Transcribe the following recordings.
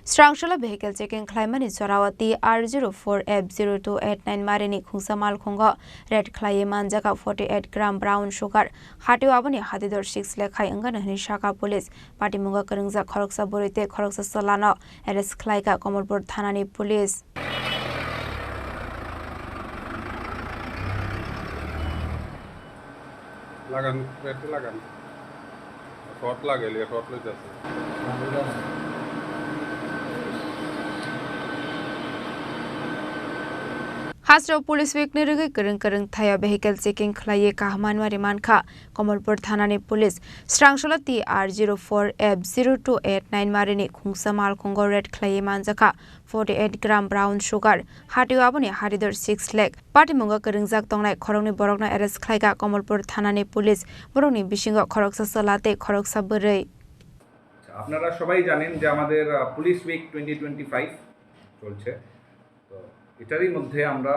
Srangsalo vehicle checking Khlaimani Sorawa TR04F-0289 Manri Khungsa Malkhungo red Khlaiwi Manjakha 48 gram brown sugar Hati Abani Hadidor 6 Lekhai Angana Shaka police Party Munga Khurang Khoroksa Borite Khoroksa Solano arrest Khlaika Komolpur Thanani police Lagan short lageli short le jaise Hasro police week nirigi kereng thaya vehicle checking Khlaiwi kahman mari mankha Komolpur Thanani police Srangsalo TR04F-0289 Manri Khungsa Malkhungo red Khlaiwi Manjakha 48 gram brown sugar Hati Abani Hadidor 6 lakh Party Munga Khurang tongnai Khorangni borokna arrest Khlaika Komolpur Thanani police borokni bishingo Khoroksa Solate Khoroksa Borei আপনারা সবাই জানেন যে আমাদের police week 2025 চলছে তো এটারই মধ্যে আমরা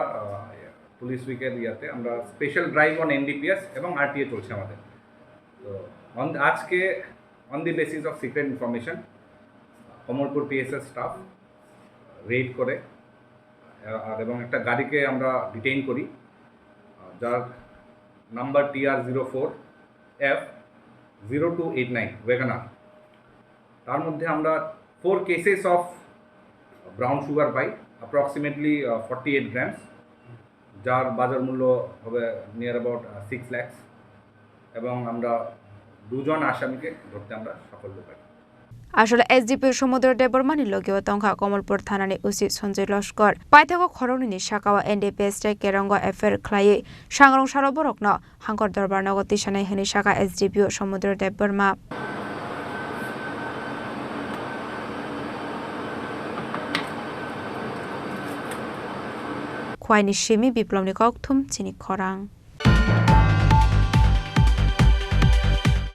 পুলিশ উইকের ইয়াতে আমরা স্পেশাল ড্রাইভ অন এনডিপিএস এবং আরটিএ চলছে আমাদের তো আজকে on the basis of secret information Kamalpur PSS staff red করে আর এবং একটা গাড়িকে আমরা ডিটেইন করি যার নাম্বার TR04F-0289 ওয়াগনার তার মধ্যে আমরা 4 cases of brown sugar pi approximately 48 grams যার বাজার মূল্য হবে নিয়ার অ্যাবাউট 6 lakhs এবং আমরা দুজন আসামিকে ধরতে আমরা সাফল্য পাই আসলে এসডিপি সমুদ্র দেবরমানি লগিও তংখা কমলপুর থানানি উসি সঞ্জয় লস্কর পাইথাগো খরংনি সাকাওয়া এনডিপিএস তে কেরঙ্গ এফের Khlaiwi সাংরং সারবরকন হাঙ্কর দরবার নগতি সানাই হনি সাকা এসডিপি সমুদ্র Debbarma Khwaini Shimi biplomni kok thum Chini Khorang